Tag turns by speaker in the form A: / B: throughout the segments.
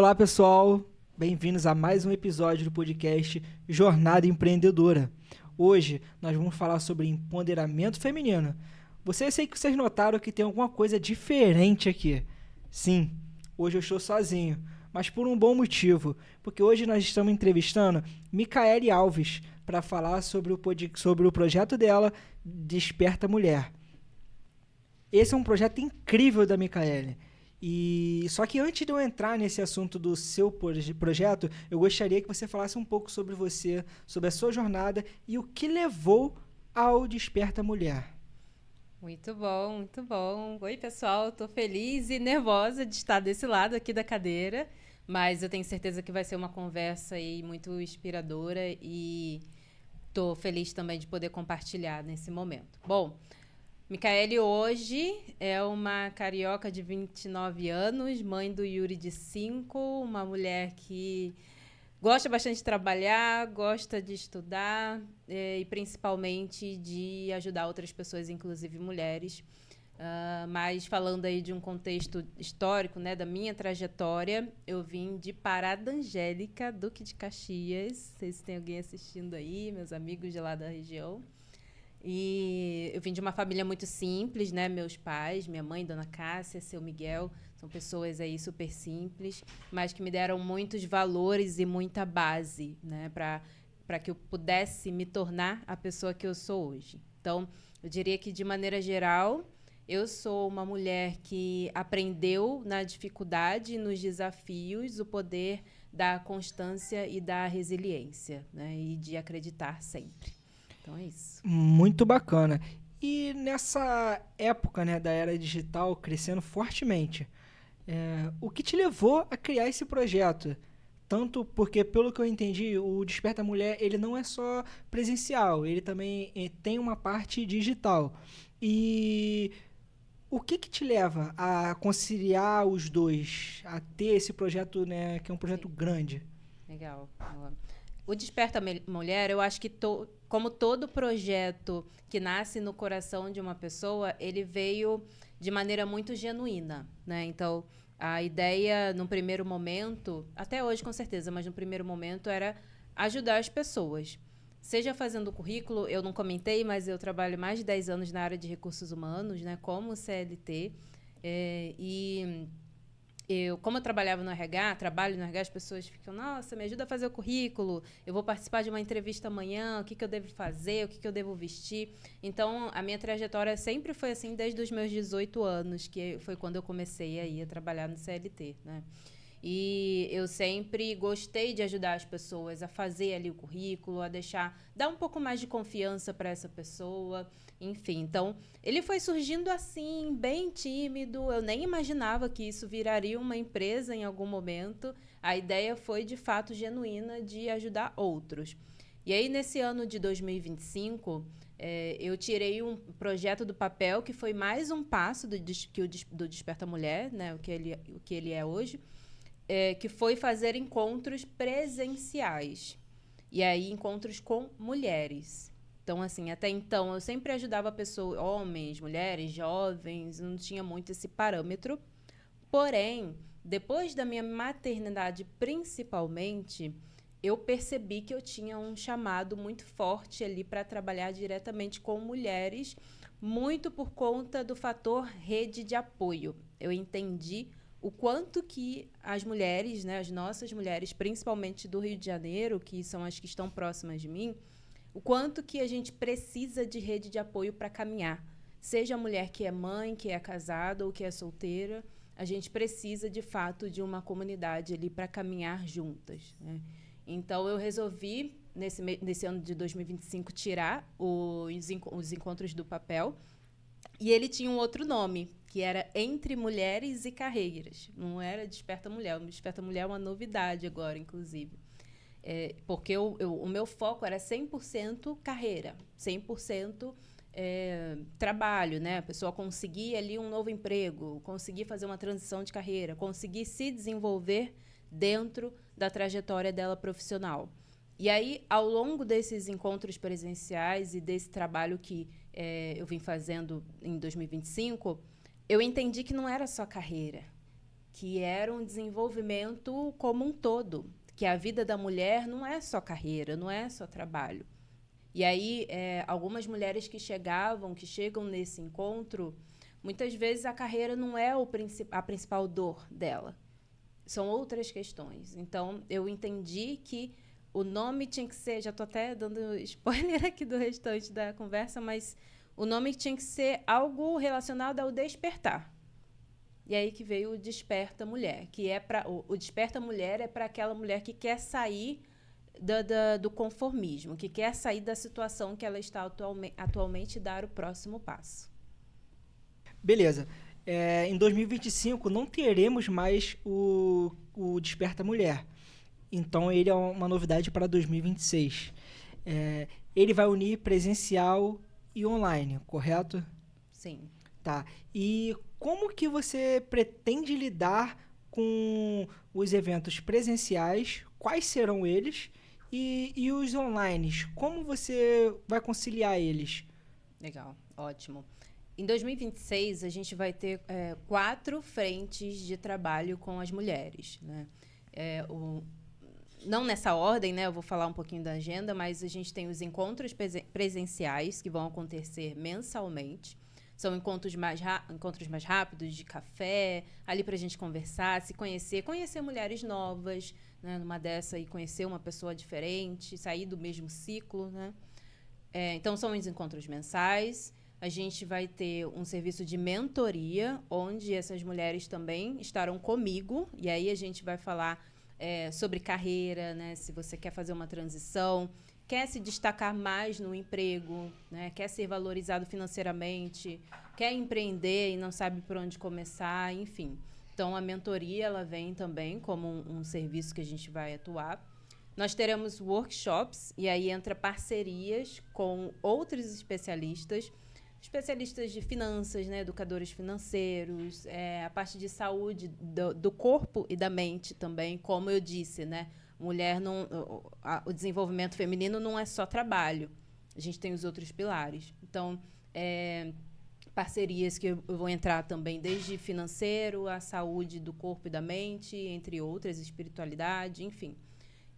A: Olá, pessoal! Bem-vindos a mais um episódio do podcast Jornada Empreendedora. Hoje nós vamos falar sobre empoderamento feminino. Eu sei que vocês notaram que tem alguma coisa diferente aqui. Sim, hoje eu estou sozinho, mas por um bom motivo, porque hoje nós estamos entrevistando Micaele Alves para falar sobre o projeto dela, Desperta Mulher. Esse é um projeto incrível da Micaele. E só que antes de eu entrar nesse assunto do seu projeto, eu gostaria que você falasse um pouco sobre você, sobre a sua jornada e o que levou ao Desperta Mulher.
B: Muito bom, muito bom. Oi, pessoal, estou feliz e nervosa de estar desse lado aqui da cadeira, mas eu tenho certeza que vai ser uma conversa aí muito inspiradora e estou feliz também de poder compartilhar nesse momento. Bom, Micaele hoje é uma carioca de 29 anos, mãe do Yuri de 5, uma mulher que gosta bastante de trabalhar, gosta de estudar e principalmente de ajudar outras pessoas, inclusive mulheres. Mas falando aí de um contexto histórico, né, da minha trajetória, eu vim de Parada Angélica, Duque de Caxias. Não sei se tem alguém assistindo aí, meus amigos de lá da região. E eu vim de uma família muito simples, né? Meus pais, minha mãe, Dona Cássia, seu Miguel, são pessoas aí super simples, mas que me deram muitos valores e muita base, né? Para que eu pudesse me tornar a pessoa que eu sou hoje. Então, eu diria que, de maneira geral, eu sou uma mulher que aprendeu na dificuldade e nos desafios o poder da constância e da resiliência, né? E de acreditar sempre. Então é isso.
A: Muito bacana. E nessa época, né, da era digital crescendo fortemente, o que te levou a criar esse projeto? Tanto porque, pelo que eu entendi, o Desperta Mulher ele não é só presencial, ele também tem uma parte digital. E o que te leva a conciliar os dois, a ter esse projeto, né, que é um projeto
B: Sim,
A: grande?
B: legal. O Desperta Mulher, eu acho que como todo projeto que nasce no coração de uma pessoa, ele veio de maneira muito genuína, né? Então, a ideia, no primeiro momento, até hoje com certeza, mas no primeiro momento era ajudar as pessoas. Seja fazendo currículo, eu não comentei, mas eu trabalho mais de 10 anos na área de recursos humanos, né, como CLT, e como eu trabalhava no RH, trabalho no RH, as pessoas ficam, nossa, me ajuda a fazer o currículo, eu vou participar de uma entrevista amanhã, o que eu devo fazer, o que eu devo vestir. Então, a minha trajetória sempre foi assim, desde os meus 18 anos, que foi quando eu comecei aí a trabalhar no CLT, né? E eu sempre gostei de ajudar as pessoas a fazer ali o currículo, dar um pouco mais de confiança para essa pessoa, enfim. Então, ele foi surgindo assim, bem tímido. Eu nem imaginava que isso viraria uma empresa em algum momento. A ideia foi, de fato, genuína de ajudar outros. E aí, nesse ano de 2025, eu tirei um projeto do papel que foi mais um passo do Desperta Mulher, né, o que ele é hoje, que foi fazer encontros presenciais. E aí, encontros com mulheres. Então, assim, até então, eu sempre ajudava pessoas, homens, mulheres, jovens, não tinha muito esse parâmetro. Porém, depois da minha maternidade, principalmente, eu percebi que eu tinha um chamado muito forte ali para trabalhar diretamente com mulheres, muito por conta do fator rede de apoio. Eu entendi o quanto que as mulheres, né, as nossas mulheres, principalmente do Rio de Janeiro, que são as que estão próximas de mim, o quanto que a gente precisa de rede de apoio para caminhar. Seja a mulher que é mãe, que é casada ou que é solteira, a gente precisa, de fato, de uma comunidade ali para caminhar juntas, né? Então, eu resolvi, nesse ano de 2025, tirar os encontros do papel. E ele tinha um outro nome, que era Entre Mulheres e Carreiras. Não era Desperta Mulher. O Desperta Mulher é uma novidade agora, inclusive. Porque o meu foco era 100% carreira, 100% trabalho, né? A pessoa conseguir ali um novo emprego, conseguir fazer uma transição de carreira, conseguir se desenvolver dentro da trajetória dela profissional. E aí, ao longo desses encontros presenciais e desse trabalho que eu vim fazendo em 2025, eu entendi que não era só carreira, que era um desenvolvimento como um todo, que a vida da mulher não é só carreira, não é só trabalho. E aí, algumas mulheres que chegam nesse encontro, muitas vezes a carreira não é a principal dor dela. São outras questões. Então, eu entendi que o nome tinha que ser... Já estou até dando spoiler aqui do restante da conversa, mas o nome tinha que ser algo relacionado ao despertar. E aí que veio o Desperta Mulher, que é para... O Desperta Mulher é para aquela mulher que quer sair do conformismo, que quer sair da situação que ela está atualmente e dar o próximo passo.
A: Beleza. Em 2025 não teremos mais o Desperta Mulher. Então ele é uma novidade para 2026. Ele vai unir presencial e online, correto?
B: Sim.
A: Tá. E como que você pretende lidar com os eventos presenciais? Quais serão eles? E os online? Como você vai conciliar eles?
B: Legal, ótimo. Em 2026, a gente vai ter 4 frentes de trabalho com as mulheres, né? Não nessa ordem, né? Eu vou falar um pouquinho da agenda, mas a gente tem os encontros presenciais, que vão acontecer mensalmente. São encontros mais rápidos, de café, ali para a gente conversar, se conhecer mulheres novas, né? Numa dessa, e conhecer uma pessoa diferente, sair do mesmo ciclo, né? Então, são os encontros mensais. A gente vai ter um serviço de mentoria, onde essas mulheres também estarão comigo. E aí a gente vai falar sobre carreira, né? Se você quer fazer uma transição, quer se destacar mais no emprego, né? Quer ser valorizado financeiramente, quer empreender e não sabe por onde começar, enfim. Então, a mentoria ela vem também como um serviço que a gente vai atuar. Nós teremos workshops, e aí entra parcerias com outros especialistas de finanças, né, educadores financeiros, a parte de saúde do corpo e da mente também, como eu disse, né? Mulher o desenvolvimento feminino não é só trabalho. A gente tem os outros pilares. Então, parcerias que eu vou entrar também, desde financeiro, a saúde do corpo e da mente, entre outras, espiritualidade, enfim.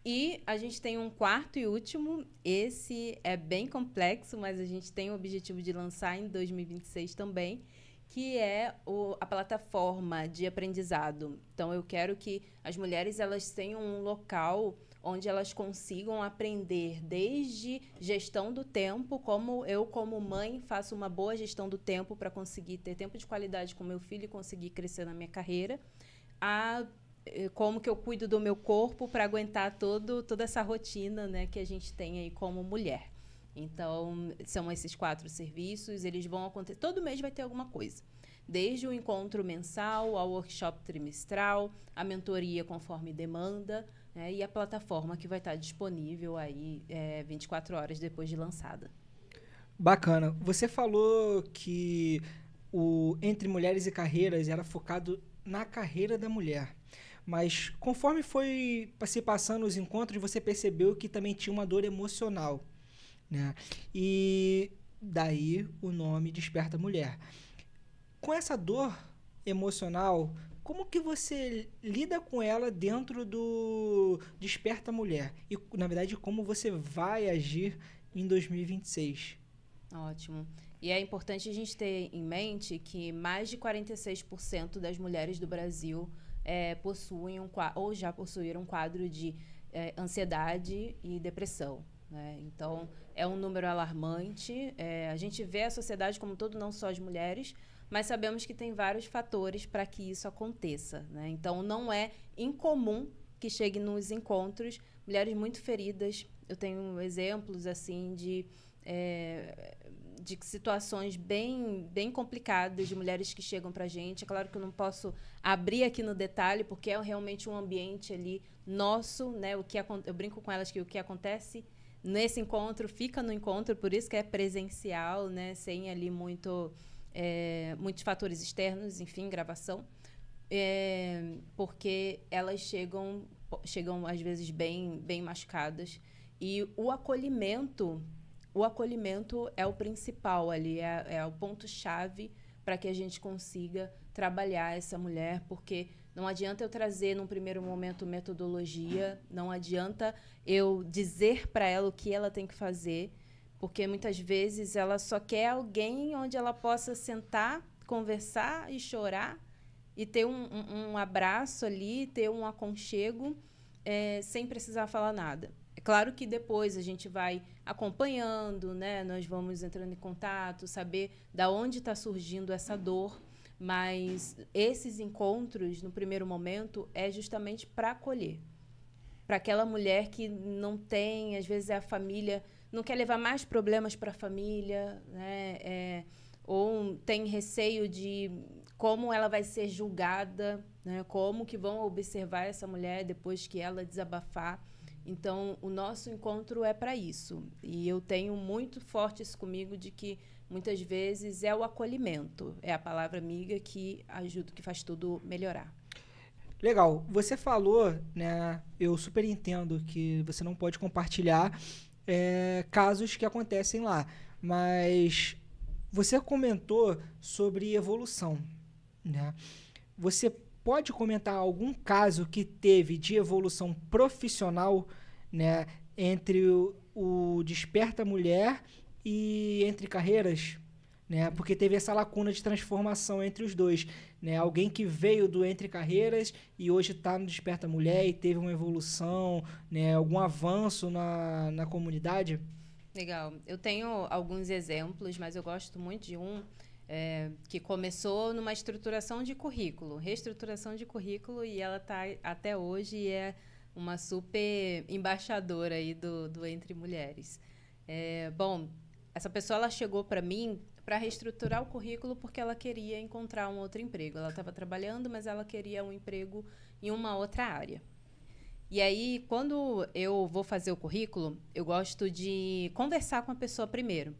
B: E a gente tem um quarto e último, esse é bem complexo, mas a gente tem o objetivo de lançar em 2026 também, que é a plataforma de aprendizado. Então, eu quero que as mulheres elas tenham um local onde elas consigam aprender desde gestão do tempo, como eu, como mãe, faço uma boa gestão do tempo para conseguir ter tempo de qualidade com meu filho e conseguir crescer na minha carreira, como que eu cuido do meu corpo para aguentar toda essa rotina, né, que a gente tem aí como mulher. Então, são esses 4 serviços, eles vão acontecer... Todo mês vai ter alguma coisa. Desde o encontro mensal, ao workshop trimestral, a mentoria conforme demanda, né, e a plataforma que vai estar disponível aí 24 horas depois de lançada.
A: Bacana. Você falou que o Entre Mulheres e Carreiras era focado na carreira da mulher. Mas conforme foi se passando os encontros, você percebeu que também tinha uma dor emocional, né? E daí o nome Desperta Mulher. Com essa dor emocional, como que você lida com ela dentro do Desperta Mulher? E, na verdade, como você vai agir em 2026?
B: Ótimo. E é importante a gente ter em mente que mais de 46% das mulheres do Brasil possuem ou já possuíram um quadro de ansiedade e depressão, né? Então, é um número alarmante. A gente vê a sociedade como um todo, não só as mulheres, mas sabemos que tem vários fatores para que isso aconteça, né? Então, não é incomum que chegue nos encontros mulheres muito feridas. Eu tenho exemplos assim de situações bem complicadas de mulheres que chegam para a gente. É claro que eu não posso abrir aqui no detalhe, porque é realmente um ambiente ali nosso, né? Eu brinco com elas que o que acontece nesse encontro fica no encontro, por isso que é presencial, né? Sem ali muitos fatores externos, enfim, gravação. Porque elas chegam às vezes bem machucadas. E o acolhimento é o principal ali, é o ponto-chave para que a gente consiga trabalhar essa mulher, porque Não adianta eu trazer, num primeiro momento, metodologia, não adianta eu dizer para ela o que ela tem que fazer, porque muitas vezes ela só quer alguém onde ela possa sentar, conversar e chorar e ter um abraço ali, ter um aconchego, sem precisar falar nada. É claro que depois a gente vai acompanhando, né? Nós vamos entrando em contato, saber da onde está surgindo essa dor, mas esses encontros, no primeiro momento, é justamente para acolher. Para aquela mulher que não tem, às vezes a família não quer levar mais problemas para a família, né? Ou tem receio de como ela vai ser julgada, né? Como que vão observar essa mulher depois que ela desabafar. Então, o nosso encontro é para isso. E eu tenho muito forte isso comigo de que, muitas vezes, é o acolhimento. É a palavra amiga que ajuda, que faz tudo melhorar.
A: Legal. Você falou, né? Eu super entendo que você não pode compartilhar casos que acontecem lá. Mas você comentou sobre evolução, né? Você pode comentar algum caso que teve de evolução profissional, né, entre o Desperta Mulher e Entre Carreiras, né? Porque teve essa lacuna de transformação entre os dois, né? Alguém que veio do Entre Carreiras e hoje está no Desperta Mulher e teve uma evolução, né? Algum avanço na comunidade?
B: Legal. Eu tenho alguns exemplos, mas eu gosto muito de um que começou numa estruturação de currículo, reestruturação de currículo, e ela está até hoje e é uma super embaixadora aí do Entre Mulheres. Bom, essa pessoa ela chegou para mim para reestruturar o currículo porque ela queria encontrar um outro emprego. Ela estava trabalhando, mas ela queria um emprego em uma outra área. E aí, quando eu vou fazer o currículo, eu gosto de conversar com a pessoa primeiro,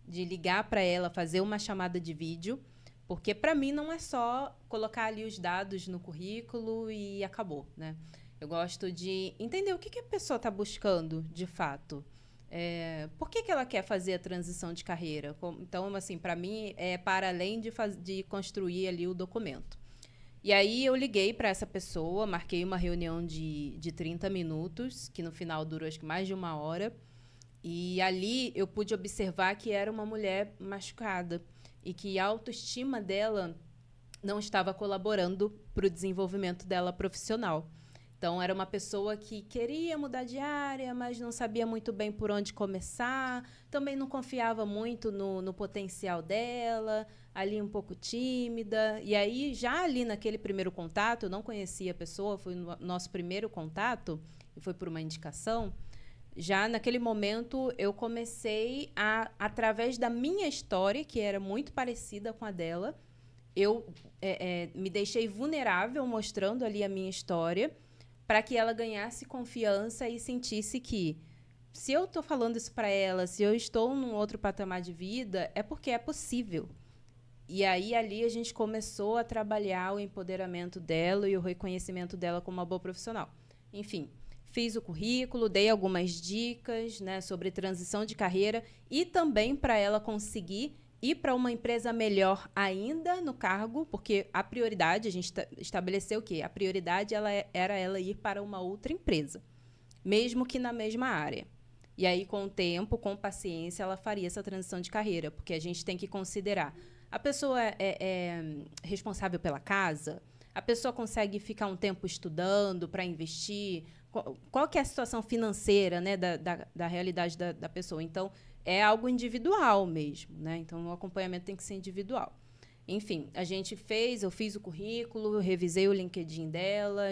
B: de ligar para ela, fazer uma chamada de vídeo, porque para mim não é só colocar ali os dados no currículo e acabou, né? Eu gosto de entender o que a pessoa está buscando de fato. Por que ela quer fazer a transição de carreira? Então, assim, para mim, é para além de construir ali o documento. E aí eu liguei para essa pessoa, marquei uma reunião de 30 minutos, que no final durou acho que mais de 1 hora. E ali eu pude observar que era uma mulher machucada e que a autoestima dela não estava colaborando para o desenvolvimento dela profissional. Então, era uma pessoa que queria mudar de área, mas não sabia muito bem por onde começar, também não confiava muito no potencial dela, ali um pouco tímida. E aí, já ali naquele primeiro contato, eu não conhecia a pessoa, foi o nosso primeiro contato, e foi por uma indicação. Já naquele momento, eu comecei através da minha história, que era muito parecida com a dela, eu me deixei vulnerável mostrando ali a minha história, para que ela ganhasse confiança e sentisse que, se eu estou falando isso para ela, se eu estou num outro patamar de vida, é porque é possível. E aí, ali, a gente começou a trabalhar o empoderamento dela e o reconhecimento dela como uma boa profissional. Enfim, fiz o currículo, dei algumas dicas, né, sobre transição de carreira e também para ela conseguir ir para uma empresa melhor ainda no cargo, porque a prioridade, a gente estabeleceu o quê? A prioridade era ela ir para uma outra empresa, mesmo que na mesma área. E aí, com o tempo, com paciência, ela faria essa transição de carreira, porque a gente tem que considerar. A pessoa é responsável pela casa? A pessoa consegue ficar um tempo estudando para investir? Qual que é a situação financeira, né, da realidade da pessoa? Então, é algo individual mesmo, né? Então, o acompanhamento tem que ser individual. Enfim, eu fiz o currículo, revisei o LinkedIn dela,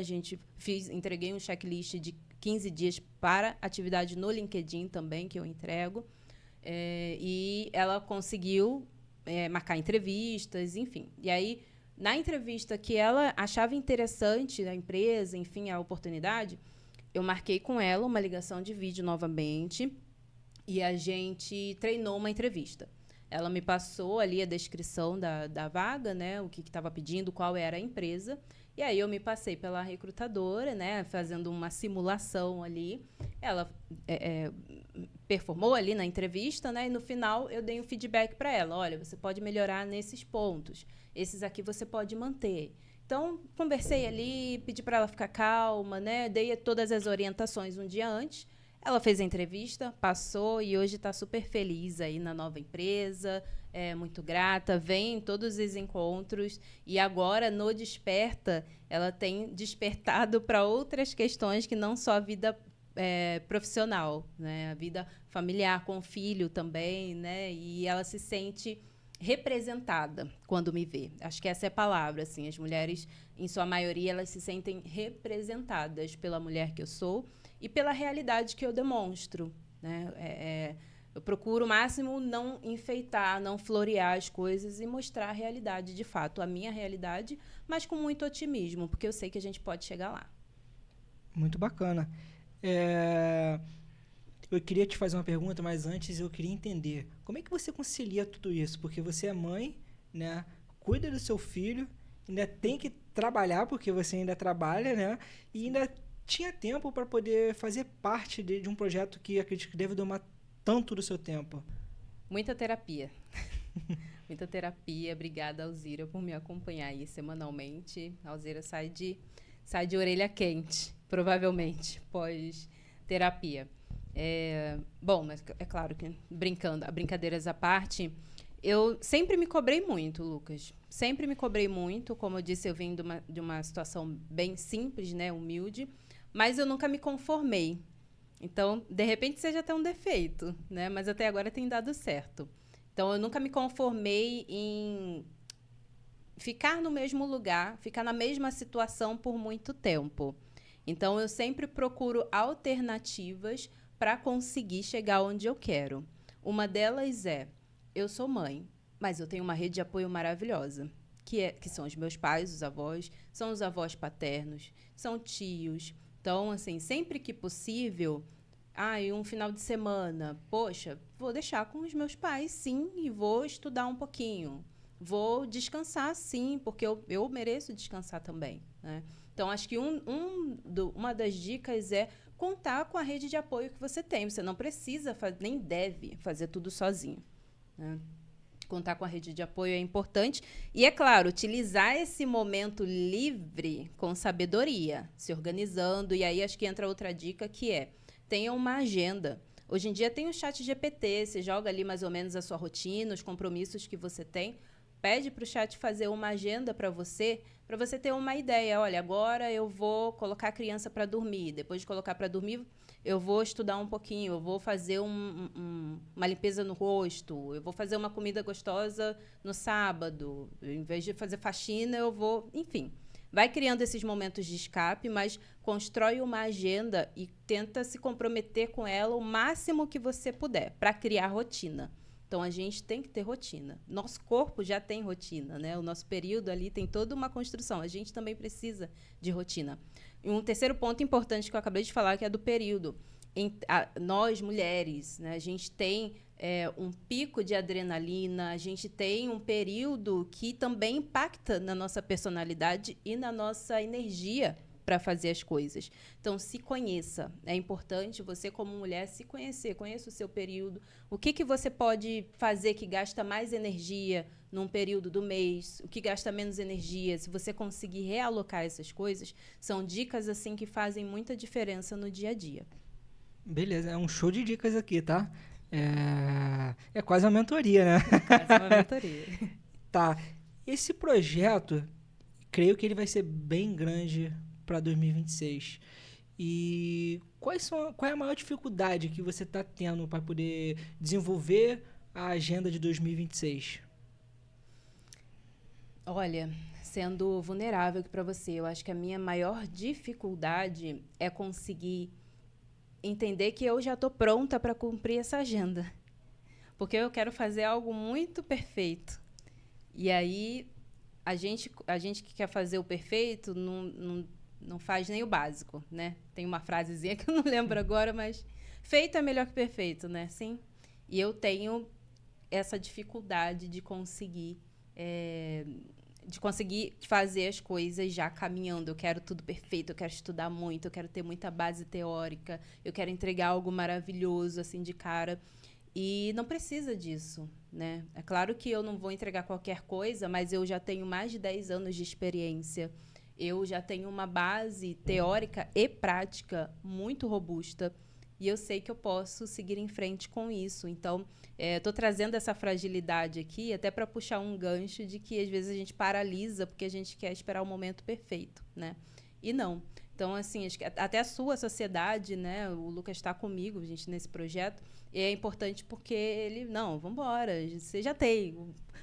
B: entreguei um checklist de 15 dias para atividade no LinkedIn também, que eu entrego. E ela conseguiu marcar entrevistas, enfim. E aí, na entrevista que ela achava interessante a empresa, enfim, a oportunidade, eu marquei com ela uma ligação de vídeo novamente e a gente treinou uma entrevista. Ela me passou ali a descrição da vaga, né, o que estava pedindo, qual era a empresa. E aí eu me passei pela recrutadora, né, fazendo uma simulação ali. Ela performou ali na entrevista, né, e no final eu dei um feedback para ela. Olha, você pode melhorar nesses pontos. Esses aqui você pode manter. Então, conversei ali, pedi para ela ficar calma, né? Dei todas as orientações um dia antes. Ela fez a entrevista, passou e hoje está super feliz aí na nova empresa, é muito grata, vem em todos os encontros e agora no Desperta ela tem despertado para outras questões que não só a vida profissional, né? A vida familiar com o filho também, né? E ela se sente representada quando me vê. Acho que essa é a palavra, assim. As mulheres, em sua maioria, elas se sentem representadas pela mulher que eu sou e pela realidade que eu demonstro, né? Eu procuro o máximo não enfeitar, não florear as coisas e mostrar a realidade, de fato, a minha realidade, mas com muito otimismo, porque eu sei que a gente pode chegar lá.
A: Muito bacana. Eu queria te fazer uma pergunta, mas antes eu queria entender. Como é que você concilia tudo isso? Porque você é mãe, né? Cuida do seu filho, ainda tem que trabalhar, porque você ainda trabalha, né? E ainda tinha tempo para poder fazer parte de um projeto que acredito que deve tomar tanto do seu tempo.
B: Muita terapia. Muita terapia. Obrigada, Alzira, por me acompanhar aí semanalmente. A Alzira sai de orelha quente, provavelmente, pós-terapia. Bom, mas é claro que, brincadeiras à parte, eu sempre me cobrei muito, Lucas. Sempre me cobrei muito. Como eu disse, eu vim de uma situação bem simples, né, humilde, mas eu nunca me conformei. Então, de repente, seja até um defeito, né? Mas até agora tem dado certo. Então, eu nunca me conformei em ficar no mesmo lugar, ficar na mesma situação por muito tempo. Então, eu sempre procuro alternativas para conseguir chegar onde eu quero. Uma delas eu sou mãe, mas eu tenho uma rede de apoio maravilhosa, que são os meus pais, os avós, são os avós paternos, são tios. Então, assim, sempre que possível, e um final de semana, poxa, vou deixar com os meus pais, sim, e vou estudar um pouquinho. Vou descansar, sim, porque eu mereço descansar também, né? Então, acho que uma das dicas é contar com a rede de apoio que você tem. Você não precisa, nem deve fazer tudo sozinho, né? Contar com a rede de apoio é importante. E, é claro, utilizar esse momento livre com sabedoria, se organizando. E aí, acho que entra outra dica, que tenha uma agenda. Hoje em dia tem o chat GPT, você joga ali mais ou menos a sua rotina, os compromissos que você tem. Pede para o chat fazer uma agenda para você ter uma ideia. Olha, agora eu vou colocar a criança para dormir. Depois de colocar para dormir, eu vou estudar um pouquinho, eu vou fazer uma limpeza no rosto, eu vou fazer uma comida gostosa no sábado. Em vez de fazer faxina, eu vou... Enfim, vai criando esses momentos de escape, mas constrói uma agenda e tenta se comprometer com ela o máximo que você puder, para criar rotina. Então, a gente tem que ter rotina. Nosso corpo já tem rotina, né? O nosso período ali tem toda uma construção. A gente também precisa de rotina. E um terceiro ponto importante que eu acabei de falar, que é do período. Nós, mulheres, né, a gente tem um pico de adrenalina, a gente tem um período que também impacta na nossa personalidade e na nossa energia para fazer as coisas. Então, se conheça. É importante você, como mulher, se conhecer. Conheça o seu período. O que você pode fazer que gasta mais energia num período do mês? O que gasta menos energia? Se você conseguir realocar essas coisas, são dicas assim que fazem muita diferença no dia a dia.
A: Beleza, é um show de dicas aqui, tá? É quase uma mentoria, né?
B: Quase uma mentoria.
A: Tá. Esse projeto, creio que ele vai ser bem grande para 2026. E qual é a maior dificuldade que você está tendo para poder desenvolver a agenda de 2026?
B: Olha, sendo vulnerável aqui para você, eu acho que a minha maior dificuldade é conseguir entender que eu já estou pronta para cumprir essa agenda. Porque eu quero fazer algo muito perfeito. E aí, a gente que quer fazer o perfeito não faz nem o básico, né? Tem uma frasezinha que eu não lembro agora, mas feito é melhor que perfeito, né? Sim. E eu tenho essa dificuldade de conseguir fazer as coisas já caminhando. Eu quero tudo perfeito, eu quero estudar muito, eu quero ter muita base teórica, eu quero entregar algo maravilhoso, assim, de cara. E não precisa disso, né? É claro que eu não vou entregar qualquer coisa, mas eu já tenho mais de 10 anos de experiência. Eu já tenho uma base teórica e prática muito robusta. E eu sei que eu posso seguir em frente com isso. Então, estou trazendo essa fragilidade aqui até para puxar um gancho de que, às vezes, a gente paralisa porque a gente quer esperar o momento perfeito, né? E não. Então, assim, acho que até a sua sociedade, né? O Lucas está comigo, a gente, nesse projeto. E é importante porque ele, não, vamos embora, você já tem.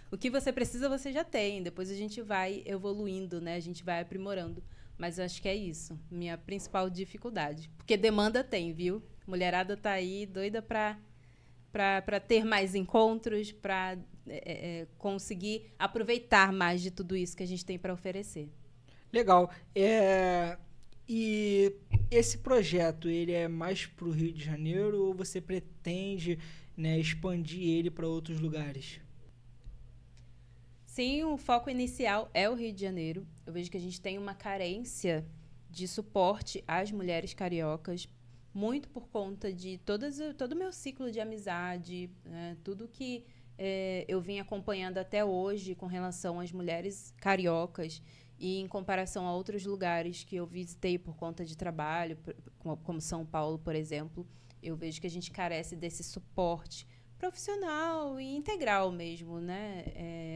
B: O que você precisa, você já tem. Depois a gente vai evoluindo, né? A gente vai aprimorando. Mas eu acho que é isso, minha principal dificuldade. Porque demanda tem, viu? Mulherada tá aí doida para ter mais encontros, para conseguir aproveitar mais de tudo isso que a gente tem para oferecer.
A: Legal. E esse projeto, ele é mais para o Rio de Janeiro ou você pretende, né, expandir ele para outros lugares?
B: Sim, o foco inicial é o Rio de Janeiro. Eu vejo que a gente tem uma carência de suporte às mulheres cariocas, muito por conta de todo o meu ciclo de amizade, né, tudo que eu vim acompanhando até hoje com relação às mulheres cariocas e em comparação a outros lugares que eu visitei por conta de trabalho, como São Paulo, por exemplo, eu vejo que a gente carece desse suporte profissional e integral mesmo, né?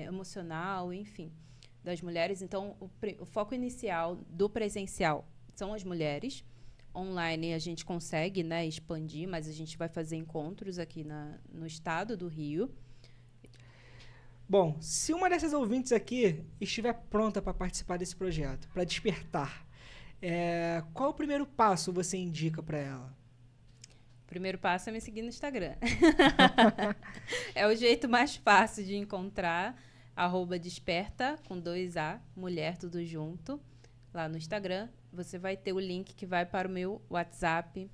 B: Emocional, enfim, das mulheres. Então, o foco inicial do presencial são as mulheres. Online a gente consegue, né, expandir, mas a gente vai fazer encontros aqui no estado do Rio.
A: Bom, se uma dessas ouvintes aqui estiver pronta para participar desse projeto, para despertar, qual o primeiro passo você indica para ela?
B: O primeiro passo é me seguir no Instagram. É o jeito mais fácil de encontrar. @desperta, com 2A, mulher, tudo junto. Lá no Instagram, você vai ter o link que vai para o meu WhatsApp.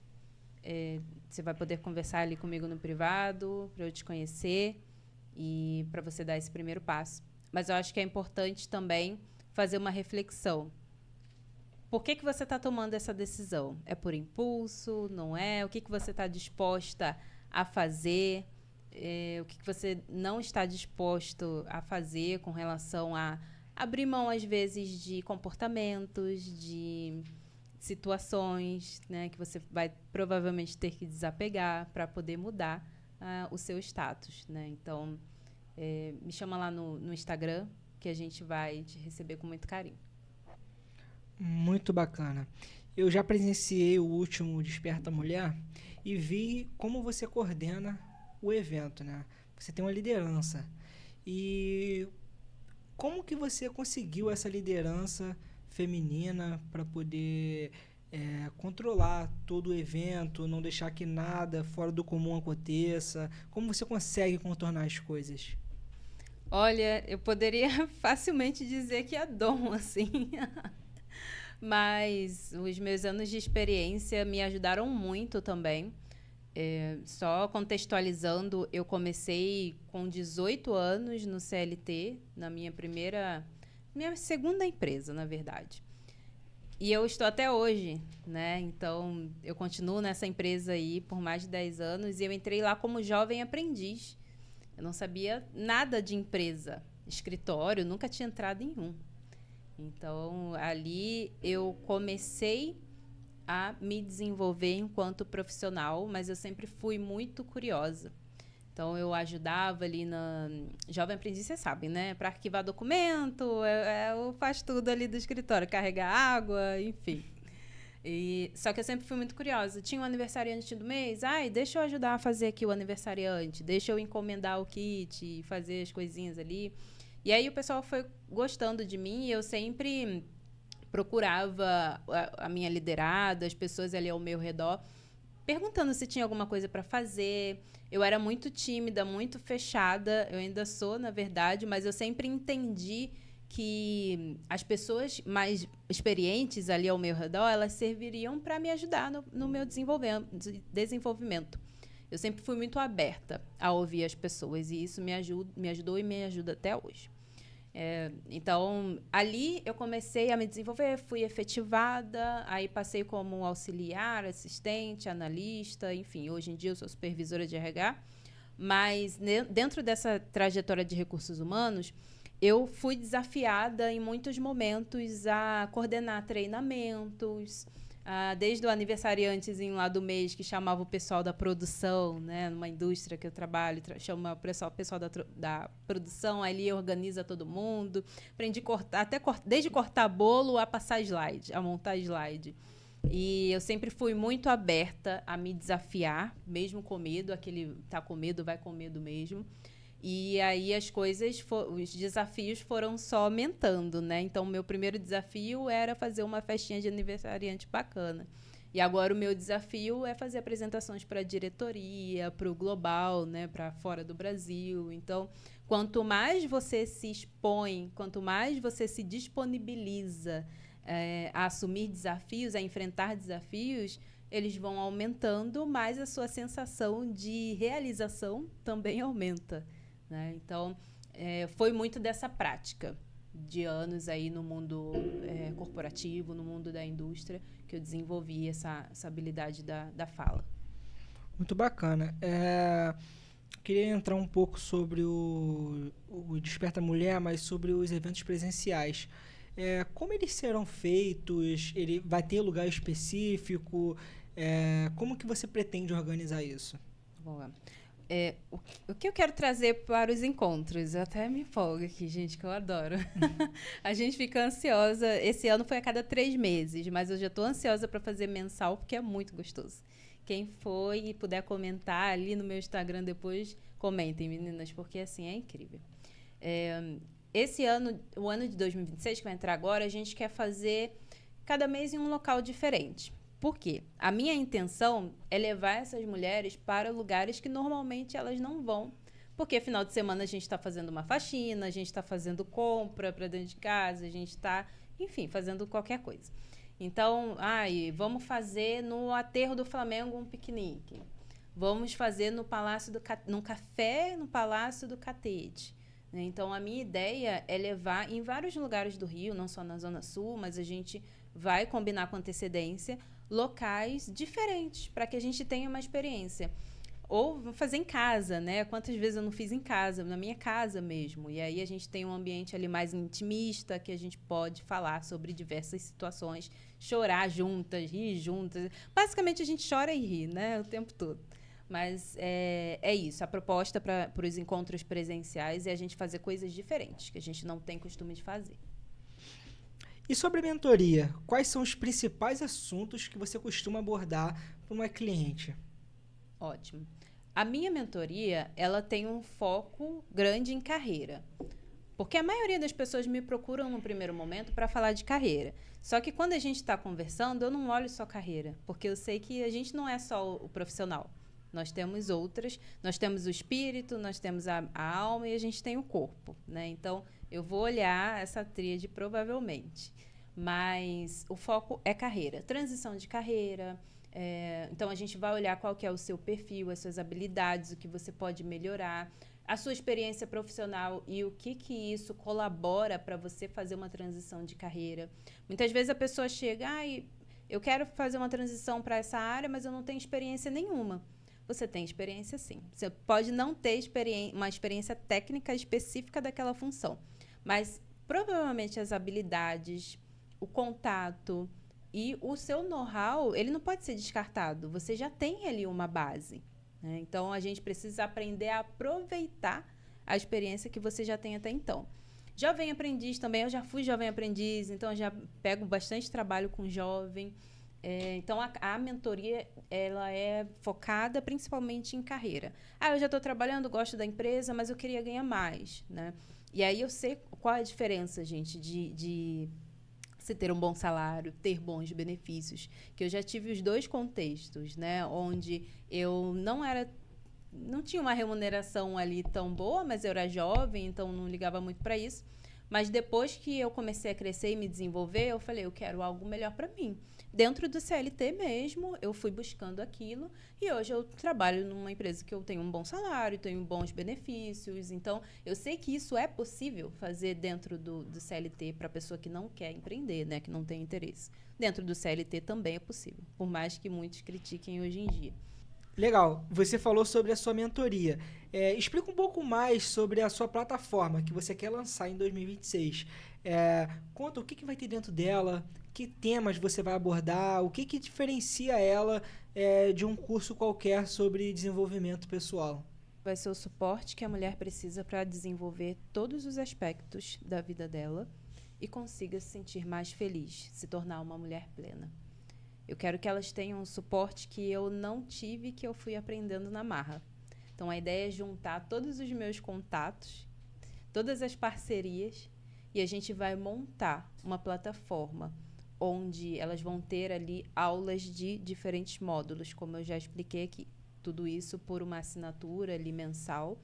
B: Você vai poder conversar ali comigo no privado, para eu te conhecer e para você dar esse primeiro passo. Mas eu acho que é importante também fazer uma reflexão. Por que você está tomando essa decisão? É por impulso? Não é? O que você está disposta a fazer? O que você não está disposto a fazer com relação a abrir mão, às vezes, de comportamentos, de situações, né, que você vai provavelmente ter que desapegar para poder mudar o seu status, né? Então, me chama lá no Instagram que a gente vai te receber com muito carinho.
A: Muito bacana. Eu já presenciei o último Desperta Mulher e vi como você coordena o evento, né? Você tem uma liderança. E como que você conseguiu essa liderança feminina para poder controlar todo o evento, não deixar que nada fora do comum aconteça? Como você consegue contornar as coisas?
B: Olha, eu poderia facilmente dizer que é dom, assim. Mas os meus anos de experiência me ajudaram muito também. Só contextualizando, eu comecei com 18 anos no CLT, na minha segunda empresa, na verdade. E eu estou até hoje, né? Então, eu continuo nessa empresa aí por mais de 10 anos e eu entrei lá como jovem aprendiz. Eu não sabia nada de empresa, escritório, nunca tinha entrado em um. Então, ali eu comecei a me desenvolver enquanto profissional, mas eu sempre fui muito curiosa. Então, eu ajudava ali na Jovem Aprendiz, vocês sabem, né? Para arquivar documento, eu faço tudo ali do escritório, carregar água, enfim. Só que eu sempre fui muito curiosa. Tinha um aniversariante do mês, deixa eu ajudar a fazer aqui o aniversariante, deixa eu encomendar o kit, fazer as coisinhas ali. E aí o pessoal foi gostando de mim e eu sempre procurava a minha liderada, as pessoas ali ao meu redor, perguntando se tinha alguma coisa para fazer. Eu era muito tímida, muito fechada, eu ainda sou, na verdade, mas eu sempre entendi que as pessoas mais experientes ali ao meu redor, elas serviriam para me ajudar no meu desenvolvimento. Eu sempre fui muito aberta a ouvir as pessoas e isso me ajudou e me ajuda até hoje. Então, ali eu comecei a me desenvolver, fui efetivada, aí passei como auxiliar, assistente, analista, enfim, hoje em dia eu sou supervisora de RH, Mas dentro dessa trajetória de recursos humanos, eu fui desafiada em muitos momentos a coordenar treinamentos, desde o aniversariantezinho lá do mês, que chamava o pessoal da produção, né, numa indústria que eu trabalho, chama o pessoal da produção, ali organiza todo mundo. Aprendi a cortar, desde cortar bolo a passar slide, a montar slide. E eu sempre fui muito aberta a me desafiar, mesmo com medo, aquele tá com medo, vai com medo mesmo. E aí os desafios foram só aumentando, né? Então, o meu primeiro desafio era fazer uma festinha de aniversariante bacana. E agora o meu desafio é fazer apresentações para a diretoria, para o global, né? Para fora do Brasil. Então, quanto mais você se expõe, quanto mais você se disponibiliza a assumir desafios, a enfrentar desafios, eles vão aumentando, mas a sua sensação de realização também aumenta. Né? Então, foi muito dessa prática de anos aí no mundo corporativo, no mundo da indústria, que eu desenvolvi essa habilidade da fala.
A: Muito bacana. Queria entrar um pouco sobre o Desperta Mulher, mas sobre os eventos presenciais. Como eles serão feitos? Ele vai ter lugar específico? Como que você pretende organizar isso?
B: Boa. O que eu quero trazer para os encontros? Eu até me empolgo aqui, gente, que eu adoro. A gente fica ansiosa. Esse ano foi a cada 3 meses, mas eu já estou ansiosa para fazer mensal, porque é muito gostoso. Quem foi e puder comentar ali no meu Instagram depois, comentem, meninas, porque assim é incrível. Esse ano, o ano de 2026, que vai entrar agora, a gente quer fazer cada mês em um local diferente. Por quê? A minha intenção é levar essas mulheres para lugares que normalmente elas não vão. Porque final de semana a gente está fazendo uma faxina, a gente está fazendo compra para dentro de casa, a gente está, enfim, fazendo qualquer coisa. Então, vamos fazer no aterro do Flamengo um piquenique. Vamos fazer num café no Palácio do Catete. Então, a minha ideia é levar em vários lugares do Rio, não só na Zona Sul, mas a gente vai combinar com antecedência locais diferentes, para que a gente tenha uma experiência. Ou fazer em casa, né? Quantas vezes eu não fiz em casa, na minha casa mesmo. E aí a gente tem um ambiente ali mais intimista, que a gente pode falar sobre diversas situações, chorar juntas, rir juntas. Basicamente a gente chora e ri, né? O tempo todo. Mas é isso. A proposta para os encontros presenciais é a gente fazer coisas diferentes, que a gente não tem costume de fazer.
A: E sobre a mentoria, quais são os principais assuntos que você costuma abordar para uma cliente?
B: Ótimo. A minha mentoria, ela tem um foco grande em carreira. Porque a maioria das pessoas me procuram no primeiro momento para falar de carreira. Só que quando a gente está conversando, eu não olho só carreira. Porque eu sei que a gente não é só o profissional. Nós temos outras, nós temos o espírito, nós temos a alma e a gente tem o corpo, né? Então, eu vou olhar essa tríade provavelmente. Mas o foco é carreira, transição de carreira. Então, a gente vai olhar qual que é o seu perfil, as suas habilidades, o que você pode melhorar, a sua experiência profissional e o que isso colabora para você fazer uma transição de carreira. Muitas vezes a pessoa chega, eu quero fazer uma transição para essa área, mas eu não tenho experiência nenhuma. Você tem experiência, sim. Você pode não ter uma experiência técnica específica daquela função, mas provavelmente as habilidades, o contato e o seu know-how, ele não pode ser descartado. Você já tem ali uma base, né? Então, a gente precisa aprender a aproveitar a experiência que você já tem até então. Jovem aprendiz também, eu já fui jovem aprendiz, então eu já pego bastante trabalho com jovem. Então, a mentoria, ela é focada principalmente em carreira. Eu já estou trabalhando, gosto da empresa, mas eu queria ganhar mais, né? E aí eu sei qual é a diferença, gente, de você ter um bom salário, ter bons benefícios. Que eu já tive os dois contextos, né? Onde eu não tinha uma remuneração ali tão boa, mas eu era jovem, então não ligava muito para isso. Mas depois que eu comecei a crescer e me desenvolver, eu falei, eu quero algo melhor para mim. Dentro do CLT mesmo, eu fui buscando aquilo e hoje eu trabalho numa empresa que eu tenho um bom salário, tenho bons benefícios. Então, eu sei que isso é possível fazer dentro do CLT para a pessoa que não quer empreender, né, que não tem interesse. Dentro do CLT também é possível, por mais que muitos critiquem hoje em dia.
A: Legal. Você falou sobre a sua mentoria. Explica um pouco mais sobre a sua plataforma que você quer lançar em 2026. Conta o que vai ter dentro dela, que temas você vai abordar, o que diferencia ela de um curso qualquer sobre desenvolvimento pessoal.
B: Vai ser o suporte que a mulher precisa para desenvolver todos os aspectos da vida dela e consiga se sentir mais feliz, se tornar uma mulher plena. Eu quero que elas tenham um suporte que eu não tive, que eu fui aprendendo na marra. Então, a ideia é juntar todos os meus contatos, todas as parcerias, e a gente vai montar uma plataforma onde elas vão ter ali aulas de diferentes módulos, como eu já expliquei aqui. Tudo isso por uma assinatura ali mensal.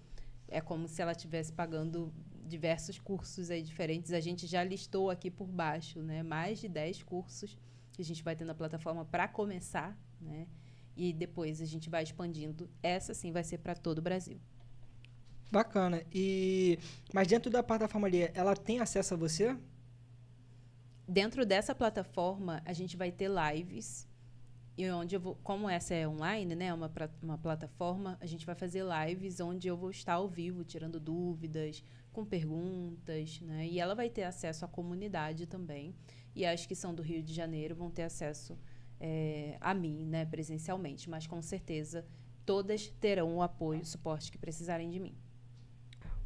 B: É como se ela estivesse pagando diversos cursos aí diferentes. A gente já listou aqui por baixo, né? Mais de 10 cursos que a gente vai ter na plataforma para começar, né? E depois a gente vai expandindo. Essa sim vai ser para todo o Brasil.
A: Bacana. Mas dentro da plataforma ali, ela tem acesso a você?
B: Dentro dessa plataforma, a gente vai ter lives. E onde como essa é online, né? Uma plataforma, a gente vai fazer lives onde eu vou estar ao vivo, tirando dúvidas, com perguntas, né? E ela vai ter acesso à comunidade também. E as que são do Rio de Janeiro vão ter acesso a mim, né, presencialmente. Mas, com certeza, todas terão o apoio e o suporte que precisarem de mim.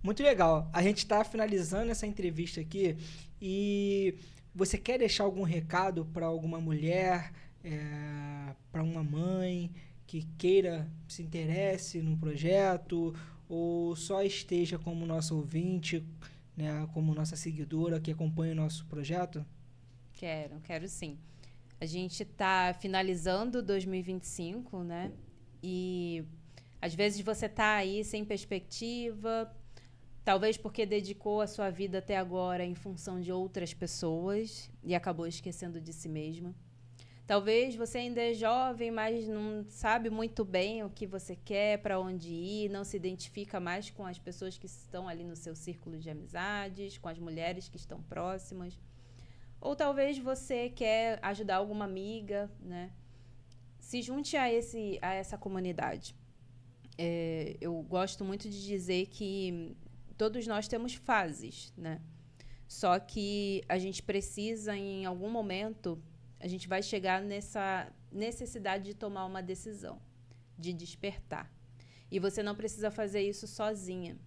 A: Muito legal. A gente está finalizando essa entrevista aqui e você quer deixar algum recado para alguma mulher, para uma mãe que queira, se interesse no projeto ou só esteja como nosso ouvinte, né, como nossa seguidora que acompanha o nosso projeto?
B: Quero sim. A gente está finalizando 2025, né? E às vezes você está aí sem perspectiva, talvez porque dedicou a sua vida até agora em função de outras pessoas e acabou esquecendo de si mesma. Talvez você ainda é jovem, mas não sabe muito bem o que você quer, para onde ir, não se identifica mais com as pessoas que estão ali no seu círculo de amizades, com as mulheres que estão próximas. Ou talvez você quer ajudar alguma amiga, né? Se junte a essa comunidade. Eu gosto muito de dizer que todos nós temos fases, né? Só que a gente precisa, em algum momento, a gente vai chegar nessa necessidade de tomar uma decisão, de despertar. E você não precisa fazer isso sozinha.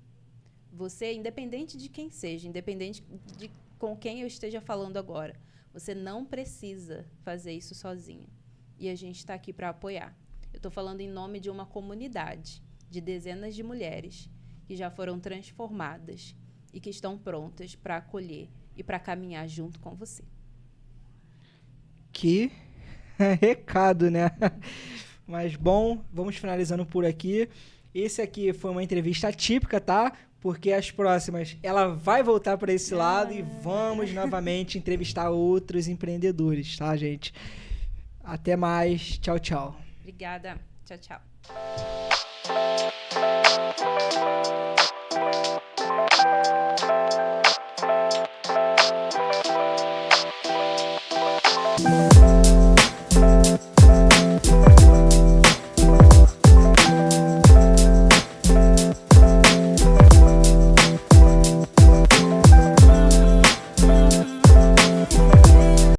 B: Você, independente de quem seja, independente de com quem eu esteja falando agora, você não precisa fazer isso sozinha. E a gente está aqui para apoiar. Eu estou falando em nome de uma comunidade de dezenas de mulheres que já foram transformadas e que estão prontas para acolher e para caminhar junto com você.
A: Que recado, né? Mas bom, vamos finalizando por aqui. Esse aqui foi uma entrevista atípica, tá? Porque as próximas ela vai voltar para esse lado e vamos novamente entrevistar outros empreendedores, tá, gente? Até mais. Tchau, tchau.
B: Obrigada. Tchau, tchau.